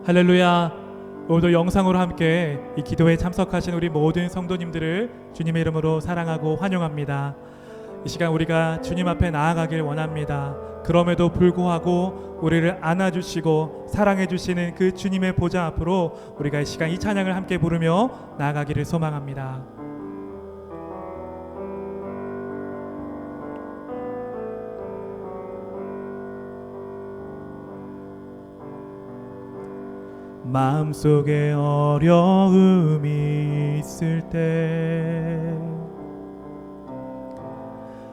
할렐루야. 오늘도 영상으로 함께 이 기도에 참석하신 우리 모든 성도님들을 주님의 이름으로 사랑하고 환영합니다. 이 시간 우리가 주님 앞에 나아가길 원합니다. 그럼에도 불구하고 우리를 안아주시고 사랑해주시는 그 주님의 보좌 앞으로 우리가 이 시간 이 찬양을 함께 부르며 나아가기를 소망합니다. 마음속에 어려움이 있을 때,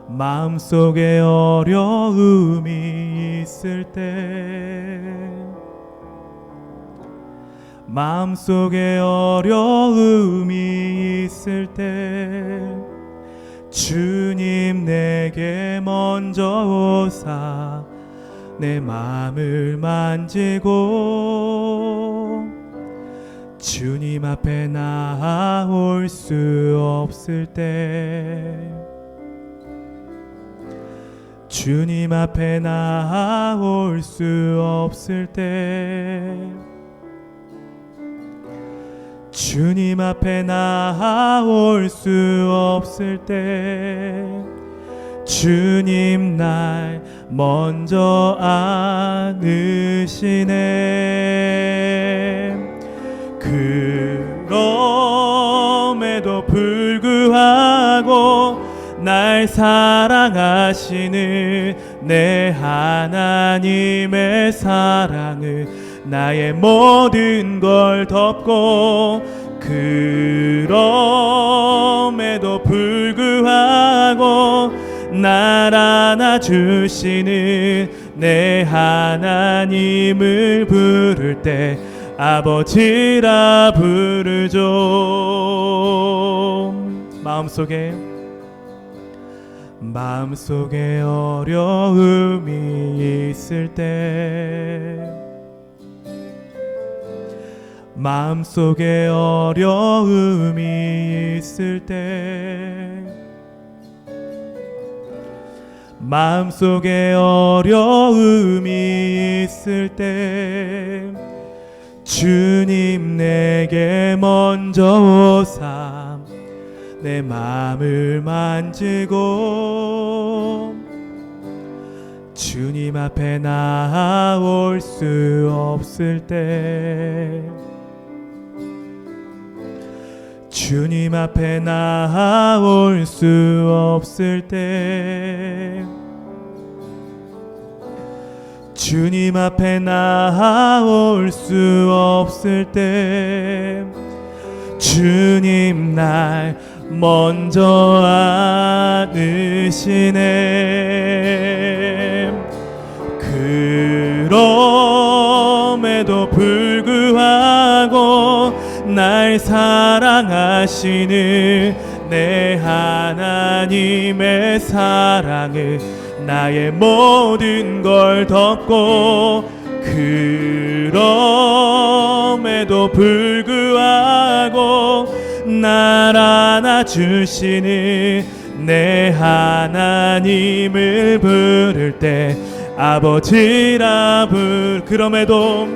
마음속에 어려움이 있을 때, 마음속에 어려움이 있을 때 주님 내게 먼저 오사 내 마음을 만지고 주님 앞에 나올 수 없을 때, 주님 앞에 나올 수 없을 때, 주님 앞에 나올 수 없을 때 주님 날 먼저 안으시네. 그럼에도 불구하고 날 사랑하시는 내 하나님의 사랑은 나의 모든 걸 덮고, 그럼에도 불구하고 날 안아주시는 내 하나님을 부를 때 아버지라 부르죠. 마음속에 어려움이 있을 때, 마음속에 어려움이 있을 때, 마음속에 어려움이 있을 때 주님 내게 먼저 오사 내 마음을 만지고 주님 앞에 나올 수 없을 때, 주님 앞에 나올 수 없을 때, 주님 앞에 나올 수 없을 때 주님 날 먼저 안으시네. 그럼에도 불구하고 날 사랑하시는 내 하나님의 사랑은 나의 모든 걸 덮고, 그럼에도 불구하고 날 안아주시는 내 하나님을 부를 때 아버지라 그럼에도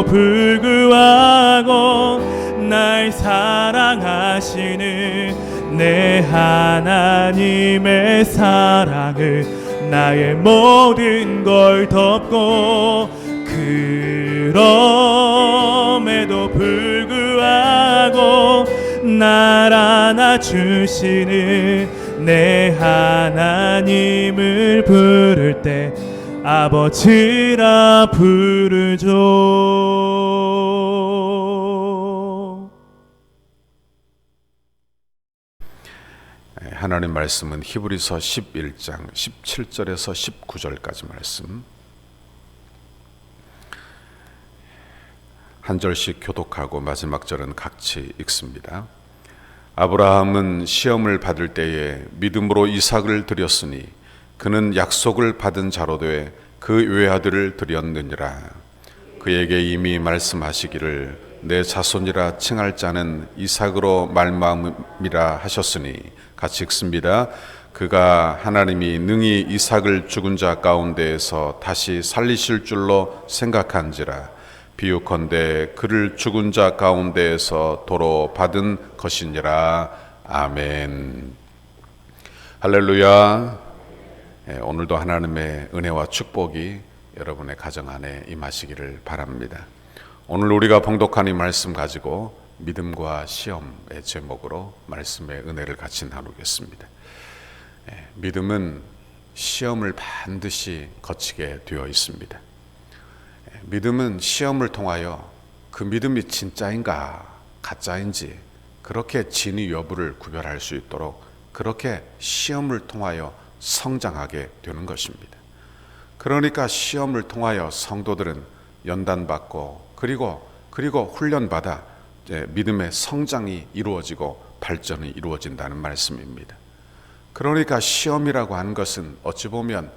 불구하고 날 사랑하시는 내 하나님의 사랑은 나의 모든 걸 덮고, 그럼에도 불구하고 날 안아주시는 내 하나님을 부를 때 아버지라 부르죠. 하나님 말씀은 히브리서 11장 17절에서 19절까지 말씀, 한 절씩 교독하고 마지막 절은 같이 읽습니다. 아브라함은 시험을 받을 때에 믿음으로 이삭을 드렸으니 그는 약속을 받은 자로 돼 그 외아들을 드렸느니라. 그에게 이미 말씀하시기를 내 자손이라 칭할 자는 이삭으로 말미암이라 하셨으니, 같이 읽습니다. 그가 하나님이 능히 이삭을 죽은 자 가운데에서 다시 살리실 줄로 생각한지라. 비유컨대 그를 죽은 자 가운데에서 도로 받은 것이니라. 아멘. 할렐루야. 오늘도 하나님의 은혜와 축복이 여러분의 가정 안에 임하시기를 바랍니다. 오늘 우리가 봉독한 이 말씀 가지고 믿음과 시험의 제목으로 말씀의 은혜를 같이 나누겠습니다. 믿음은 시험을 반드시 거치게 되어 있습니다. 믿음은 시험을 통하여 그 믿음이 진짜인가 가짜인지 그렇게 진위 여부를 구별할 수 있도록 그렇게 시험을 통하여 성장하게 되는 것입니다. 그러니까 시험을 통하여 성도들은 연단받고 그리고 훈련받아 믿음의 성장이 이루어지고 발전이 이루어진다는 말씀입니다. 그러니까 시험이라고 하는 것은 어찌 보면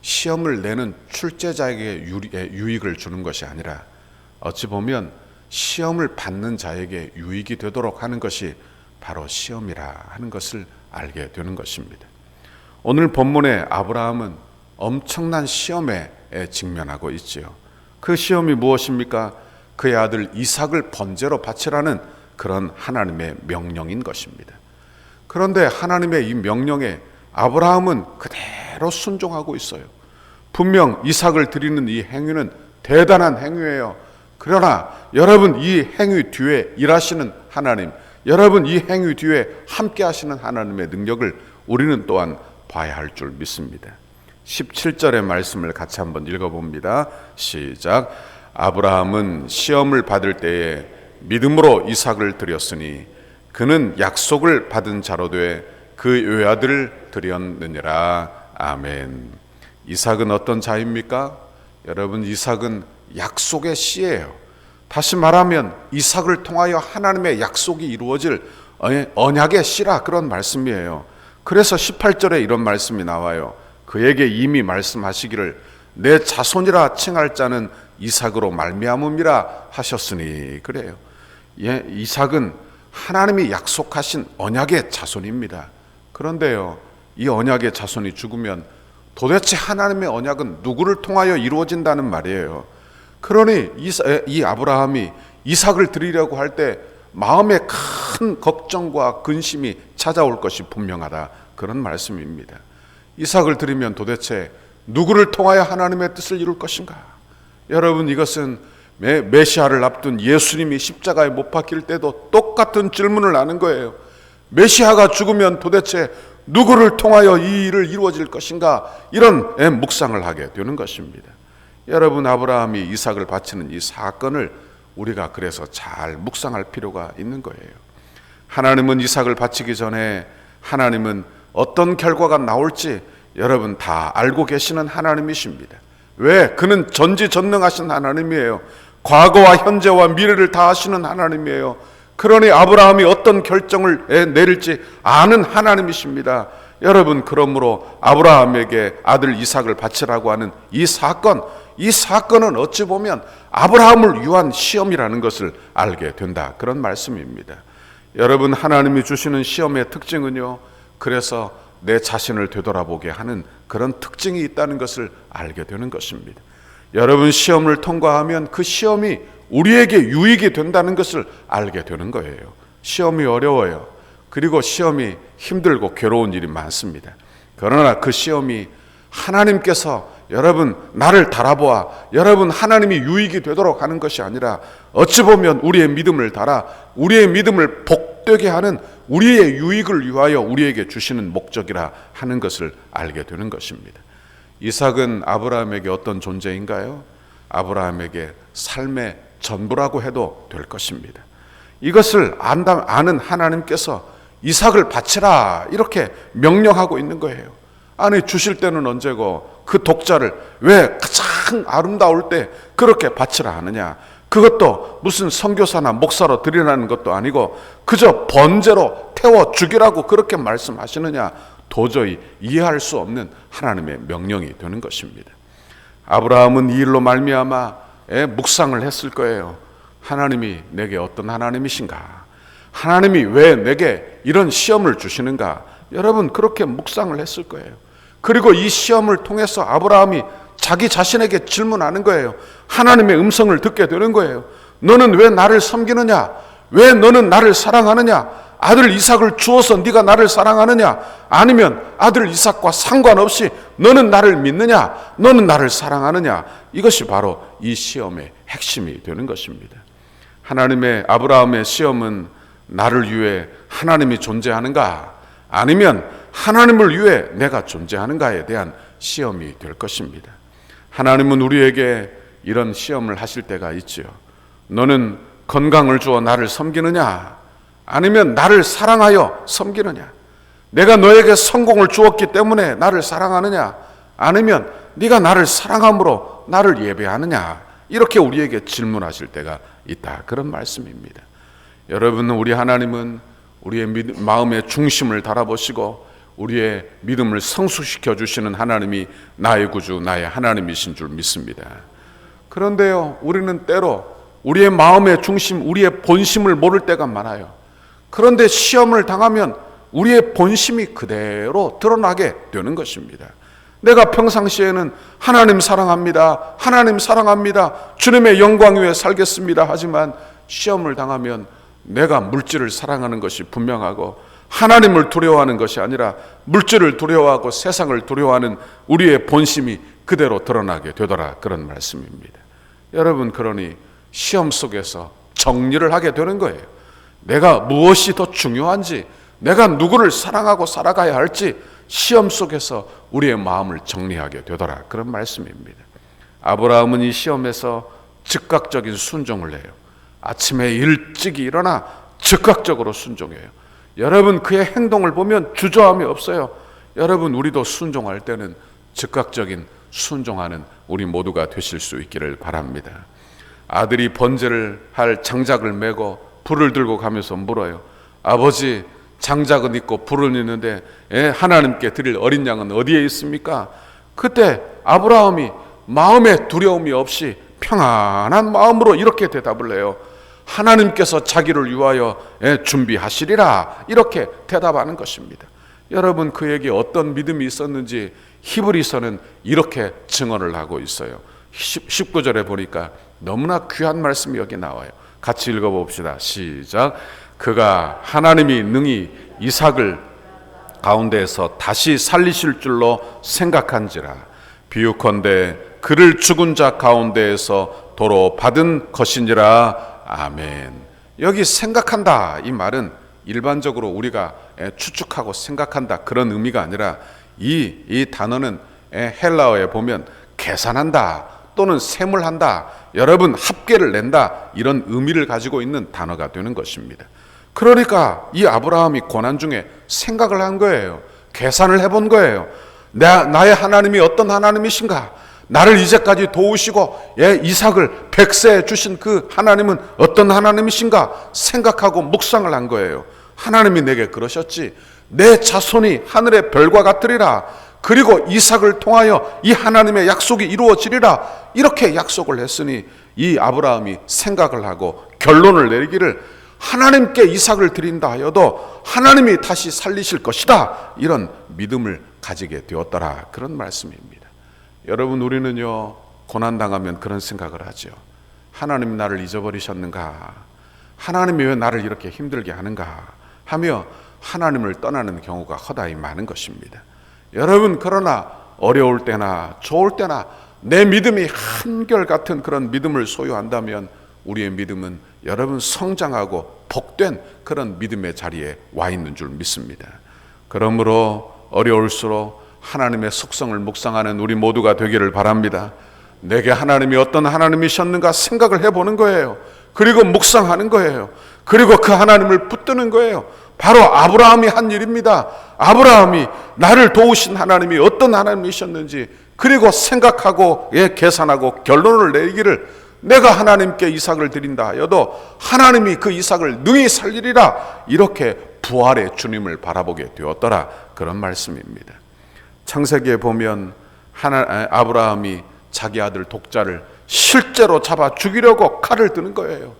시험을 내는 출제자에게 유익을 주는 것이 아니라 어찌 보면 시험을 받는 자에게 유익이 되도록 하는 것이 바로 시험이라 하는 것을 알게 되는 것입니다. 오늘 본문의 아브라함은 엄청난 시험에 직면하고 있지요. 그 시험이 무엇입니까? 그의 아들 이삭을 번제로 바치라는 그런 하나님의 명령인 것입니다. 그런데 하나님의 이 명령에 아브라함은 그대로 순종하고 있어요. 분명 이삭을 드리는 이 행위는 대단한 행위예요. 그러나 여러분 이 행위 뒤에 일하시는 하나님, 여러분 이 행위 뒤에 함께 하시는 하나님의 능력을 우리는 또한 봐야 할 줄 믿습니다. 17절의 말씀을 같이 한번 읽어봅니다. 시작. 아브라함은 시험을 받을 때에 믿음으로 이삭을 드렸으니 그는 약속을 받은 자로 돼 그 외아들을 드렸느니라. 아멘. 이삭은 어떤 자입니까? 여러분 이삭은 약속의 씨예요. 다시 말하면 이삭을 통하여 하나님의 약속이 이루어질 언약의 씨라 그런 말씀이에요. 그래서 18절에 이런 말씀이 나와요. 그에게 이미 말씀하시기를 내 자손이라 칭할 자는 이삭으로 말미암음이라 하셨으니 그래요. 이삭은 하나님이 약속하신 언약의 자손입니다. 그런데요, 이 언약의 자손이 죽으면 도대체 하나님의 언약은 누구를 통하여 이루어진다는 말이에요. 그러니 이 아브라함이 이삭을 드리려고 할 때 마음에 큰 걱정과 근심이 찾아올 것이 분명하다 그런 말씀입니다. 이삭을 드리면 도대체 누구를 통하여 하나님의 뜻을 이룰 것인가? 여러분 이것은 메시아를 앞둔 예수님이 십자가에 못 박힐 때도 똑같은 질문을 하는 거예요. 메시아가 죽으면 도대체 누구를 통하여 이 일을 이루어질 것인가? 이런 묵상을 하게 되는 것입니다. 여러분 아브라함이 이삭을 바치는 이 사건을 우리가 그래서 잘 묵상할 필요가 있는 거예요. 하나님은 이삭을 바치기 전에 하나님은 어떤 결과가 나올지 여러분 다 알고 계시는 하나님이십니다. 왜? 그는 전지전능하신 하나님이에요. 과거와 현재와 미래를 다 아시는 하나님이에요. 그러니 아브라함이 어떤 결정을 내릴지 아는 하나님이십니다. 여러분 그러므로 아브라함에게 아들 이삭을 바치라고 하는 이 사건은 어찌 보면 아브라함을 위한 시험이라는 것을 알게 된다 그런 말씀입니다. 여러분 하나님이 주시는 시험의 특징은요, 그래서 내 자신을 되돌아보게 하는 그런 특징이 있다는 것을 알게 되는 것입니다. 여러분 시험을 통과하면 그 시험이 우리에게 유익이 된다는 것을 알게 되는 거예요. 시험이 어려워요. 그리고 시험이 힘들고 괴로운 일이 많습니다. 그러나 그 시험이 하나님께서 여러분 나를 달아보아 여러분 하나님이 유익이 되도록 하는 것이 아니라 어찌 보면 우리의 믿음을 달아 우리의 믿음을 복되게 하는 우리의 유익을 위하여 우리에게 주시는 목적이라 하는 것을 알게 되는 것입니다. 이삭은 아브라함에게 어떤 존재인가요? 아브라함에게 삶의 전부라고 해도 될 것입니다. 이것을 아는 하나님께서 이삭을 바치라 이렇게 명령하고 있는 거예요. 아니 주실 때는 언제고 그 독자를 왜 가장 아름다울 때 그렇게 바치라 하느냐? 그것도 무슨 선교사나 목사로 드리라는 것도 아니고 그저 번제로 태워 죽이라고 그렇게 말씀하시느냐? 도저히 이해할 수 없는 하나님의 명령이 되는 것입니다. 아브라함은 이 일로 말미암아 묵상을 했을 거예요. 하나님이 내게 어떤 하나님이신가? 하나님이 왜 내게 이런 시험을 주시는가? 여러분 그렇게 묵상을 했을 거예요. 그리고 이 시험을 통해서 아브라함이 자기 자신에게 질문하는 거예요. 하나님의 음성을 듣게 되는 거예요. 너는 왜 나를 섬기느냐? 왜 너는 나를 사랑하느냐? 아들 이삭을 주어서 네가 나를 사랑하느냐? 아니면 아들 이삭과 상관없이 너는 나를 믿느냐? 너는 나를 사랑하느냐? 이것이 바로 이 시험의 핵심이 되는 것입니다. 하나님의 아브라함의 시험은 나를 위해 하나님이 존재하는가? 아니면 하나님을 위해 내가 존재하는가에 대한 시험이 될 것입니다. 하나님은 우리에게 이런 시험을 하실 때가 있지요. 너는 건강을 주어 나를 섬기느냐? 아니면 나를 사랑하여 섬기느냐? 내가 너에게 성공을 주었기 때문에 나를 사랑하느냐? 아니면 네가 나를 사랑함으로 나를 예배하느냐? 이렇게 우리에게 질문하실 때가 있다. 그런 말씀입니다. 여러분, 우리 하나님은 우리의 마음의 중심을 달아보시고 우리의 믿음을 성숙시켜 주시는 하나님이 나의 구주, 나의 하나님이신 줄 믿습니다. 그런데요, 우리는 때로 우리의 마음의 중심, 우리의 본심을 모를 때가 많아요. 그런데 시험을 당하면 우리의 본심이 그대로 드러나게 되는 것입니다. 내가 평상시에는 하나님 사랑합니다, 하나님 사랑합니다, 주님의 영광 위에 살겠습니다 하지만 시험을 당하면 내가 물질을 사랑하는 것이 분명하고 하나님을 두려워하는 것이 아니라 물질을 두려워하고 세상을 두려워하는 우리의 본심이 그대로 드러나게 되더라. 그런 말씀입니다. 여러분, 그러니 시험 속에서 정리를 하게 되는 거예요. 내가 무엇이 더 중요한지, 내가 누구를 사랑하고 살아가야 할지 시험 속에서 우리의 마음을 정리하게 되더라. 그런 말씀입니다. 아브라함은 이 시험에서 즉각적인 순종을 해요. 아침에 일찍 일어나 즉각적으로 순종해요. 여러분, 그의 행동을 보면 주저함이 없어요. 여러분, 우리도 순종할 때는 즉각적인 순종하는 우리 모두가 되실 수 있기를 바랍니다. 아들이 번제를 할 장작을 메고 불을 들고 가면서 물어요. 아버지, 장작은 있고 불은 있는데 하나님께 드릴 어린 양은 어디에 있습니까? 그때 아브라함이 마음에 두려움이 없이 평안한 마음으로 이렇게 대답을 해요. 하나님께서 자기를 위하여 준비하시리라, 이렇게 대답하는 것입니다. 여러분, 그에게 어떤 믿음이 있었는지 히브리서는 이렇게 증언을 하고 있어요. 19절에 보니까 너무나 귀한 말씀이 여기 나와요. 같이 읽어봅시다. 시작. 그가 하나님이 능히 이삭을 가운데에서 다시 살리실 줄로 생각한지라. 비유컨대 그를 죽은 자 가운데에서 도로 받은 것이니라. 아멘. 여기 생각한다, 이 말은 일반적으로 우리가 추측하고 생각한다 그런 의미가 아니라 이 단어는 헬라어에 보면 계산한다 또는 세물한다, 여러분 합계를 낸다, 이런 의미를 가지고 있는 단어가 되는 것입니다. 그러니까 이 아브라함이 고난 중에 생각을 한 거예요. 계산을 해본 거예요. 나의 하나님이 어떤 하나님이신가? 나를 이제까지 도우시고 이삭을 100세에 주신 그 하나님은 어떤 하나님이신가 생각하고 묵상을 한 거예요. 하나님이 내게 그러셨지. 내 자손이 하늘의 별과 같으리라. 그리고 이삭을 통하여 이 하나님의 약속이 이루어지리라. 이렇게 약속을 했으니 이 아브라함이 생각을 하고 결론을 내리기를 하나님께 이삭을 드린다 하여도 하나님이 다시 살리실 것이다, 이런 믿음을 가지게 되었더라. 그런 말씀입니다. 여러분, 우리는요 고난당하면 그런 생각을 하죠. 하나님이 나를 잊어버리셨는가? 하나님이 왜 나를 이렇게 힘들게 하는가? 하며 하나님을 떠나는 경우가 허다히 많은 것입니다. 여러분, 그러나 어려울 때나 좋을 때나 내 믿음이 한결같은 그런 믿음을 소유한다면 우리의 믿음은 여러분 성장하고 복된 그런 믿음의 자리에 와 있는 줄 믿습니다. 그러므로 어려울수록 하나님의 속성을 묵상하는 우리 모두가 되기를 바랍니다. 내게 하나님이 어떤 하나님이셨는가 생각을 해보는 거예요. 그리고 묵상하는 거예요. 그리고 그 하나님을 붙드는 거예요. 바로 아브라함이 한 일입니다. 아브라함이 나를 도우신 하나님이 어떤 하나님이셨는지 그리고 생각하고 계산하고 결론을 내리기를 내가 하나님께 이삭을 드린다 하여도 하나님이 그 이삭을 능히 살리리라, 이렇게 부활의 주님을 바라보게 되었더라. 그런 말씀입니다. 창세기에 보면 아브라함이 자기 아들 독자를 실제로 잡아 죽이려고 칼을 드는 거예요.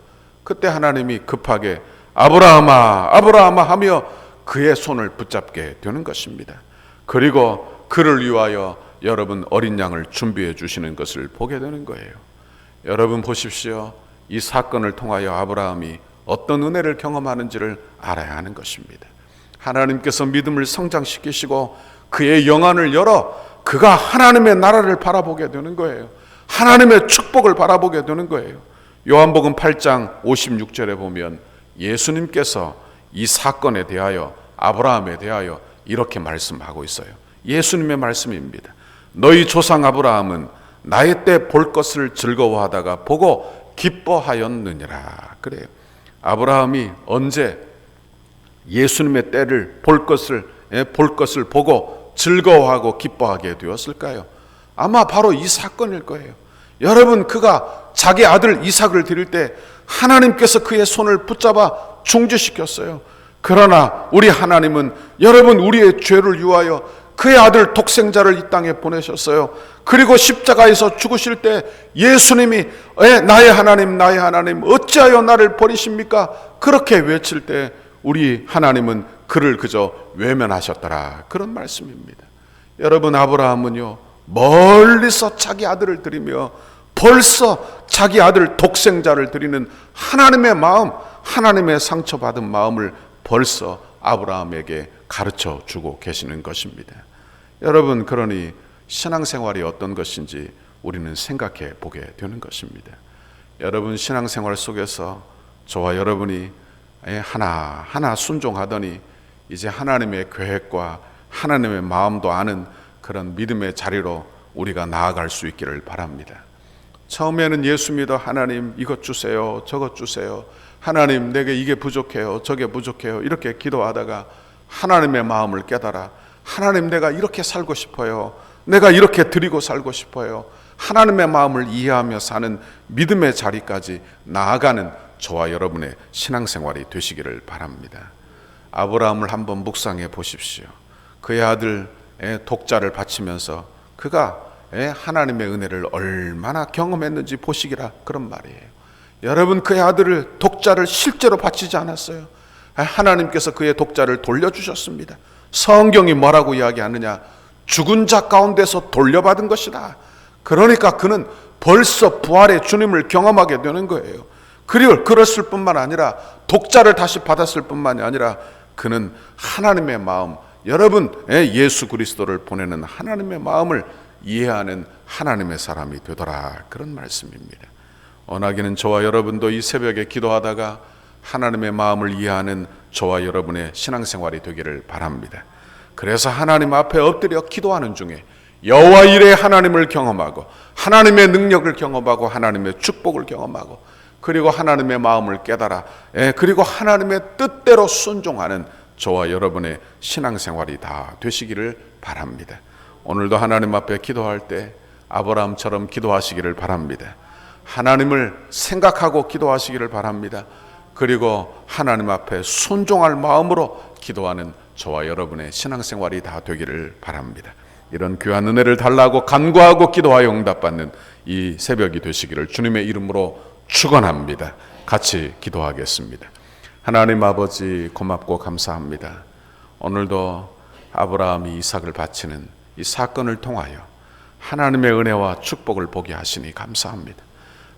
그때 하나님이 급하게 아브라함아 아브라함아 하며 그의 손을 붙잡게 되는 것입니다. 그리고 그를 위하여 여러분 어린 양을 준비해 주시는 것을 보게 되는 거예요. 여러분 보십시오. 이 사건을 통하여 아브라함이 어떤 은혜를 경험하는지를 알아야 하는 것입니다. 하나님께서 믿음을 성장시키시고 그의 영안을 열어 그가 하나님의 나라를 바라보게 되는 거예요. 하나님의 축복을 바라보게 되는 거예요. 요한복음 8장 56절에 보면 예수님께서 이 사건에 대하여 아브라함에 대하여 이렇게 말씀하고 있어요. 예수님의 말씀입니다. 너희 조상 아브라함은 나의 때 볼 것을 즐거워하다가 보고 기뻐하였느니라. 그래요. 아브라함이 언제 예수님의 때를 볼 것을 보고 즐거워하고 기뻐하게 되었을까요? 아마 바로 이 사건일 거예요. 여러분, 그가 자기 아들 이삭을 드릴 때 하나님께서 그의 손을 붙잡아 중지시켰어요. 그러나 우리 하나님은 여러분 우리의 죄를 위하여 그의 아들 독생자를 이 땅에 보내셨어요. 그리고 십자가에서 죽으실 때 예수님이 나의 하나님 나의 하나님 어찌하여 나를 버리십니까? 그렇게 외칠 때 우리 하나님은 그를 그저 외면하셨더라. 그런 말씀입니다. 여러분, 아브라함은요 멀리서 자기 아들을 드리며 벌써 자기 아들 독생자를 드리는 하나님의 마음, 하나님의 상처받은 마음을 벌써 아브라함에게 가르쳐 주고 계시는 것입니다. 여러분, 그러니 신앙생활이 어떤 것인지 우리는 생각해 보게 되는 것입니다. 여러분, 신앙생활 속에서 저와 여러분이 하나하나 순종하더니 이제 하나님의 계획과 하나님의 마음도 아는 그런 믿음의 자리로 우리가 나아갈 수 있기를 바랍니다. 처음에는 예수 믿어 하나님 이것 주세요, 저것 주세요, 하나님 내게 이게 부족해요, 저게 부족해요 이렇게 기도하다가 하나님의 마음을 깨달아 하나님 내가 이렇게 살고 싶어요, 내가 이렇게 드리고 살고 싶어요, 하나님의 마음을 이해하며 사는 믿음의 자리까지 나아가는 저와 여러분의 신앙생활이 되시기를 바랍니다. 아브라함을 한번 묵상해 보십시오. 그의 아들 독자를 바치면서 그가 하나님의 은혜를 얼마나 경험했는지 보시기라 그런 말이에요. 여러분, 그의 아들을 독자를 실제로 바치지 않았어요. 하나님께서 그의 독자를 돌려주셨습니다. 성경이 뭐라고 이야기하느냐? 죽은 자 가운데서 돌려받은 것이다. 그러니까 그는 벌써 부활의 주님을 경험하게 되는 거예요. 그리고 그랬을 뿐만 아니라 독자를 다시 받았을 뿐만이 아니라 그는 하나님의 마음, 여러분 예수 그리스도를 보내는 하나님의 마음을 이해하는 하나님의 사람이 되더라. 그런 말씀입니다. 원하기는 저와 여러분도 이 새벽에 기도하다가 하나님의 마음을 이해하는 저와 여러분의 신앙생활이 되기를 바랍니다. 그래서 하나님 앞에 엎드려 기도하는 중에 여호와 일의 하나님을 경험하고 하나님의 능력을 경험하고 하나님의 축복을 경험하고 그리고 하나님의 마음을 깨달아 그리고 하나님의 뜻대로 순종하는 저와 여러분의 신앙생활이 다 되시기를 바랍니다. 오늘도 하나님 앞에 기도할 때 아브라함처럼 기도하시기를 바랍니다. 하나님을 생각하고 기도하시기를 바랍니다. 그리고 하나님 앞에 순종할 마음으로 기도하는 저와 여러분의 신앙생활이 다 되기를 바랍니다. 이런 귀한 은혜를 달라고 간구하고 기도하여 응답받는 이 새벽이 되시기를 주님의 이름으로 축원합니다. 같이 기도하겠습니다. 하나님 아버지, 고맙고 감사합니다. 오늘도 아브라함이 이삭을 바치는 이 사건을 통하여 하나님의 은혜와 축복을 보게 하시니 감사합니다.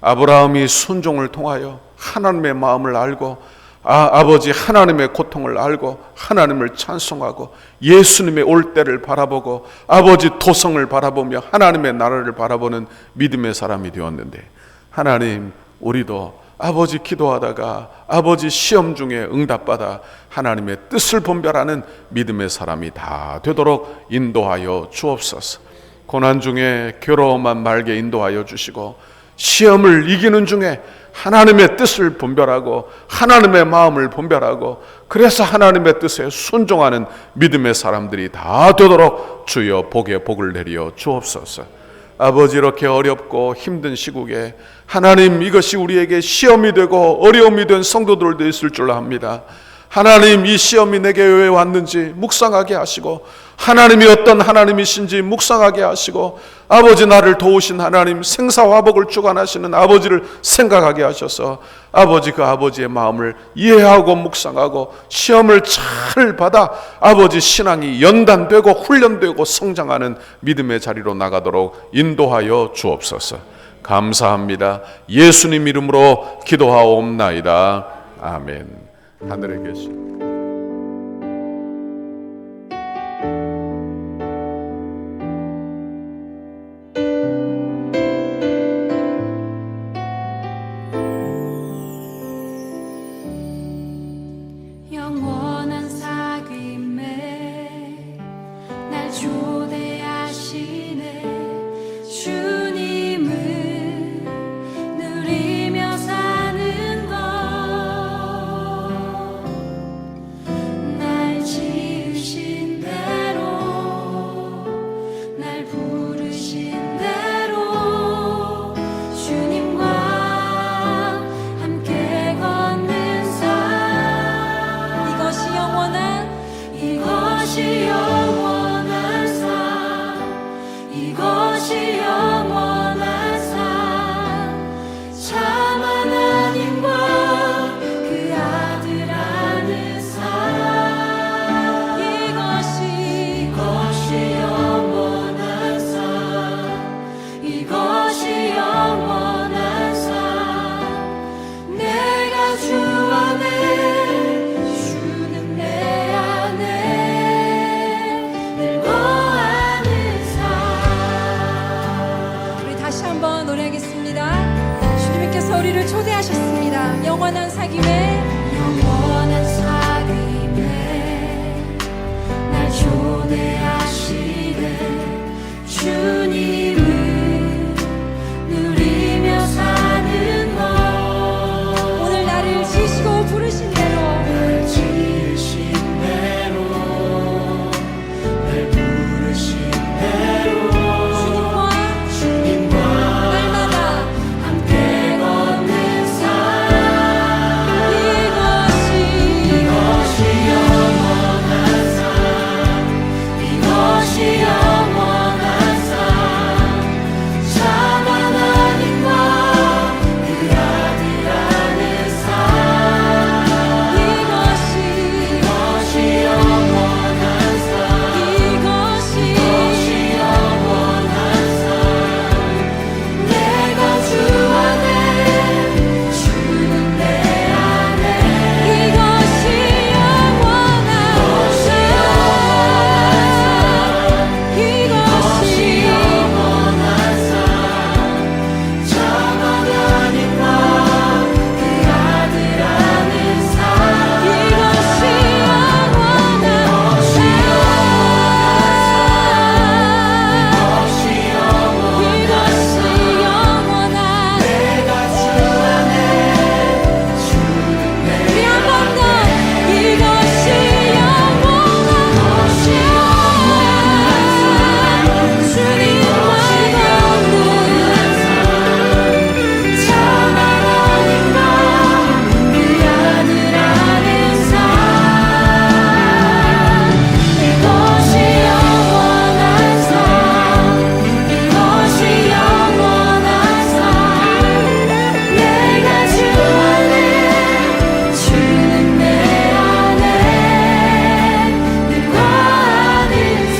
아브라함이 순종을 통하여 하나님의 마음을 알고 아버지 하나님의 고통을 알고 하나님을 찬송하고 예수님의 올 때를 바라보고 아버지 도성을 바라보며 하나님의 나라를 바라보는 믿음의 사람이 되었는데, 하나님 우리도 아버지 기도하다가 아버지 시험 중에 응답받아 하나님의 뜻을 분별하는 믿음의 사람이 다 되도록 인도하여 주옵소서. 고난 중에 괴로움만 말게 인도하여 주시고 시험을 이기는 중에 하나님의 뜻을 분별하고 하나님의 마음을 분별하고 그래서 하나님의 뜻에 순종하는 믿음의 사람들이 다 되도록 주여 복에 복을 내려 주옵소서. 아버지, 이렇게 어렵고 힘든 시국에 하나님 이것이 우리에게 시험이 되고 어려움이 된 성도들도 있을 줄 압니다. 하나님, 이 시험이 내게 왜 왔는지 묵상하게 하시고, 하나님이 어떤 하나님이신지 묵상하게 하시고, 아버지, 나를 도우신 하나님, 생사화복을 주관하시는 아버지를 생각하게 하셔서 아버지, 그 아버지의 마음을 이해하고 묵상하고 시험을 잘 받아 아버지 신앙이 연단되고 훈련되고 성장하는 믿음의 자리로 나가도록 인도하여 주옵소서. 감사합니다. 예수님 이름으로 기도하옵나이다. 아멘. 하늘에 계신 영원한 사귐에 날 초대하시네. 주님을 누리며 사는 것, 날 지으신 대로, 날 부르신 대로 주님과 함께 걷는 삶. 이것이 영원한 삶, 이것이 영원한 삶, 참 하나님과 그 아들 아는 삶. 이것이 영원한 삶, 이것이 영원한 삶. 내가 주 안에, 주는 내 안에 늘 거하는 삶. 우리 다시 한번 노래하겠습니다. 주님께서 우리를 초대하셨습니다. 영원한 사귐에 날 초대하시네. 주님을 누리며 사는 것, 오늘 나를 지으시고 부르신 대로, 날 부르신 대로 주님과 날마다 함께 걷는 삶. 이것이 영원한 삶, 이것이 영원한 삶, 참 하나님과 그 아들 아는 삶. 이것이 영원한 삶, 이것이 영원한 삶. 내가 주 안에, 주는 내 안에. 이것이 영원한 삶, 이것이 영원한 삶, 참 하나님과 그 아들 아는 삶. 이것이 영원한 삶, 이것이 영원한. 내가 주 안에, 주는 내 안에. 우리 한 번 더. 이것이 영원한 삶, 주님과 걷는 참 하나님과 그 아들 아는 삶. 이것이 영원한 삶, 이것이 영원한 삶. 내가 주 안에, 주는 내 안에 늘 거하는 삶.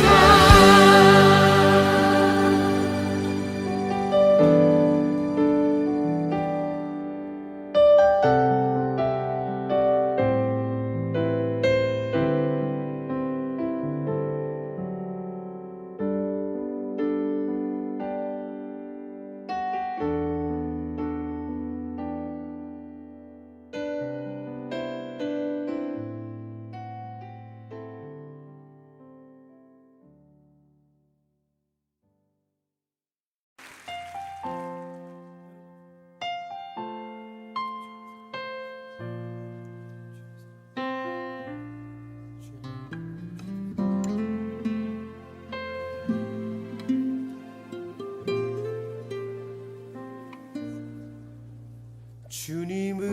주님을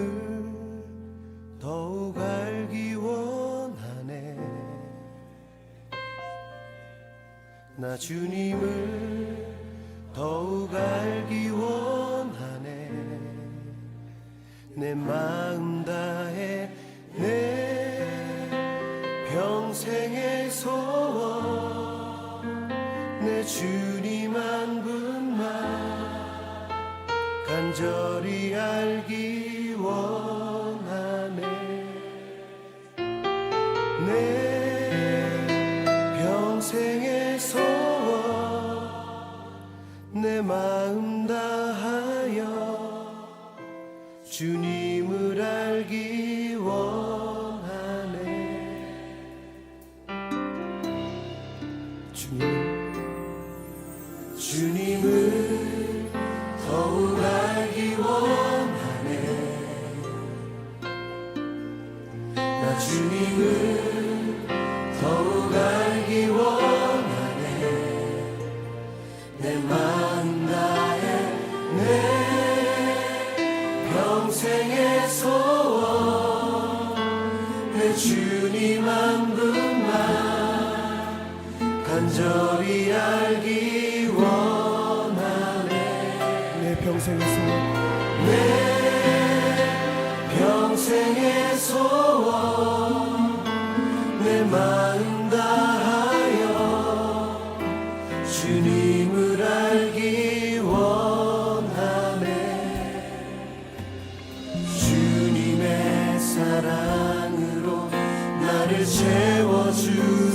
더욱 알기 원해 나 주님을 더욱 알기 원하네. 내 마음 다해 내 평생의 소원, 내 주님 한 분만 간절히 알기 원하네. 내 평생의 소원, 내 마음 다하여 주님을 알기 원하네. 주님을 더욱 알기 원하네. 나 주님을 더욱 알기 원하네. 내 마음 다해 내 평생의 소원, 내 주님 한 분만 간절히 알기 원하네. 내 평생의 소원, 내 평생의 소원, 내 마음 다하여 주님을 알기 원하네. 주님의 사랑으로 나를 채워주소서.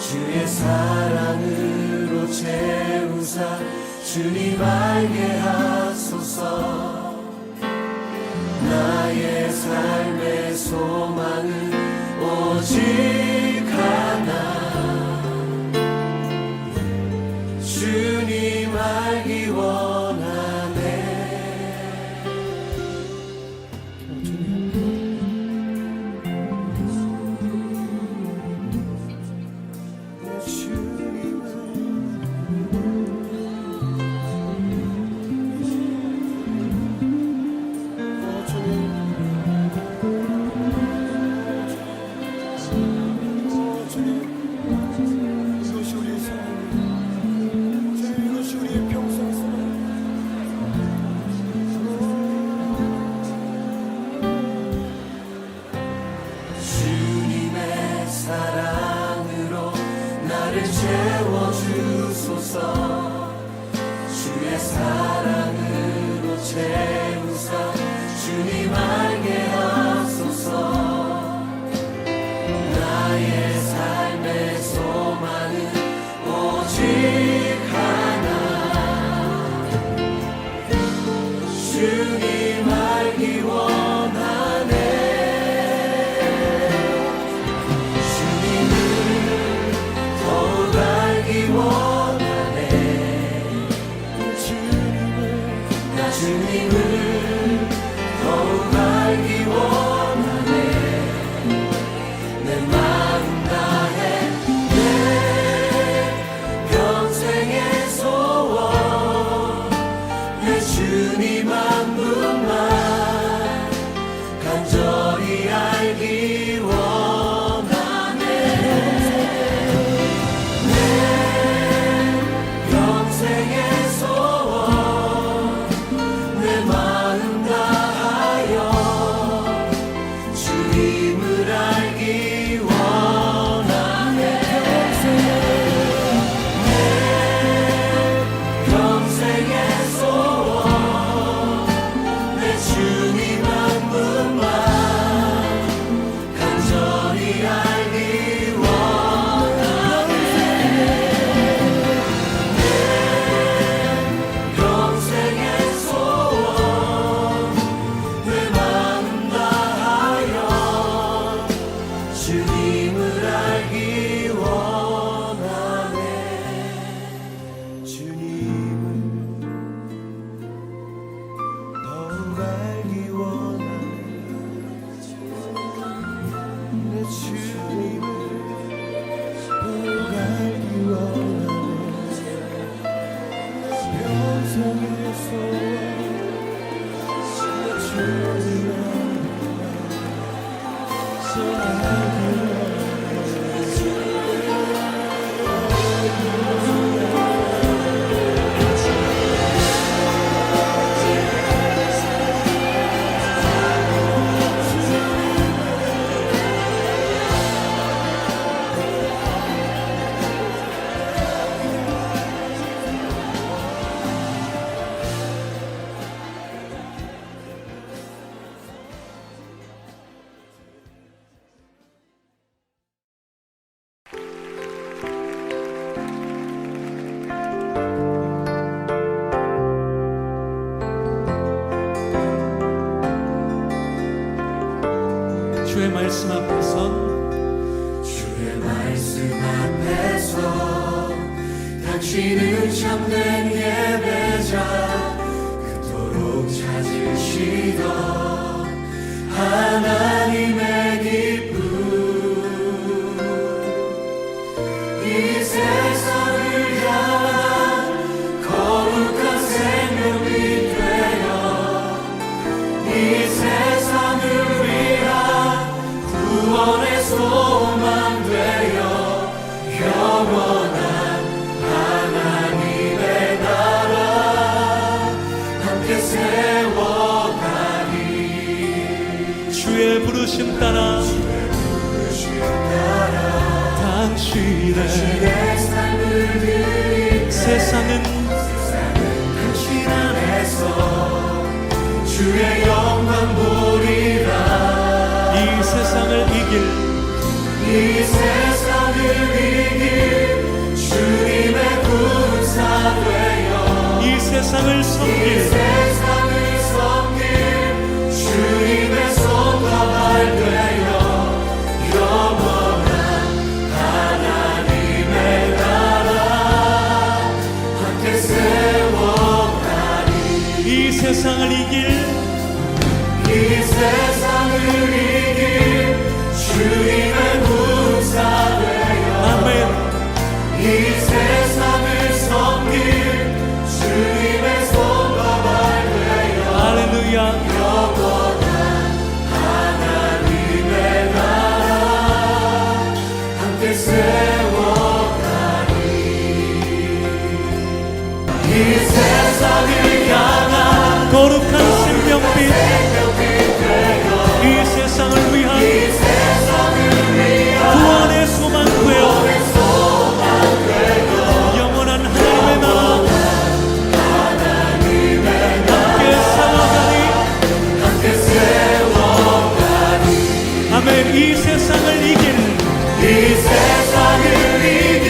주의 사랑으로 채우사 주님 알게 하소서. 나의 삶의 소망은 오직 하나, 주님 알기 원하네. 사랑으로 나를 채워주소서. 주의 사랑으로 채우사 주님 알게 하소서. 나의 삶의 소망은 오직 하나, 주님 알기 원하네. 주님을 더욱 알기 원하네. 내 마음 다해 내 평생의 소원, 내 주님 한 분만 간절히 알기 원하네. 내 평생의 소원, 내 마음 다하여 주님을 알기 원하네. 내 평생의 소원, 내 주님 한 분만 간절히 알기 원하네. 내 평생의 소원, 내 마음 다하여 주님을 알기 원하네. 주님을 더욱 알기 원하네. 내 주님을 더욱 알기 원하네. 평생의 소원, 내 주님 알기 원하네. 말씀 앞에서 주의 말씀 앞에서 당신은 참된 예배자 그토록 찾으시던 하나님의 기쁨 이 세상을 향한 거룩한 생명이 되어 이 세상을 위한 구원의 소망 되어 영원한 하나님의 나라 함께 세워가리 주의 부르심 따라 당신의 삶을 드릴 세상은 당신 안에서 주의 영광 보리라 이 세상을 이길 이 세상을 이길 주님의 군사 되어 이 세상을 이 섬길 세상을 섬길 주님의 손과 발 되어 영원한 하나님의 나라 함께 세워가리 이 세상을 이길 이 세상을 이길 주님의 군사 되어 아멘 이 세상을 섬길 주님의 손과 발 되어 할렐루야 영원한 하나님의 나라 함께 세워가리 이 세상을 향한 거룩한 생명빛 이 세상을 위한 이 세상을 위한 구원의 소망 되어 영원한 하나님의 나라 함께 세워가니 아멘 이 세상을 이길 이 세상을 이길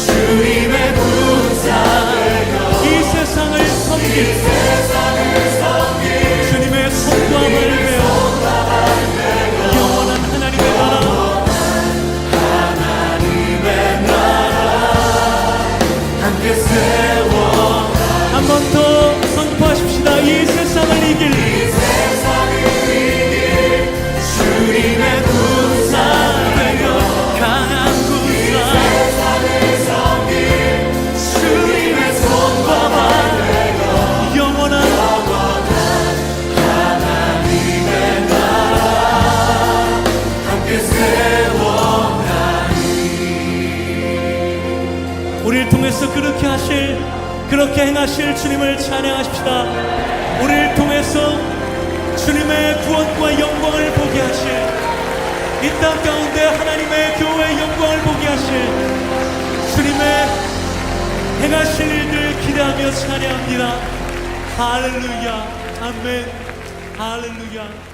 주님의 군사 되어 이 세상을 섬길 이 세상을 섬길 주님의 손과 발되어 영원한 하나님의 나라 함께 세워 한 번 더 선포하십시다 이 세상을 이길 이 세상을 이길 주님의 군사 되어 강한 군사 세상을 섬길 주님의 손과 발 되어 영원한 하나님의 나라 함께 세워가니 우리를 통해서 그렇게 행하실 주님을 찬양하십시다. 우리를 통해서 주님의 구원과 영광을 보게 하실 이 땅 가운데 하나님의 교회의 영광을 보게 하실 주님의 행하실 일들 기대하며 찬양합니다. 할렐루야 아멘 할렐루야.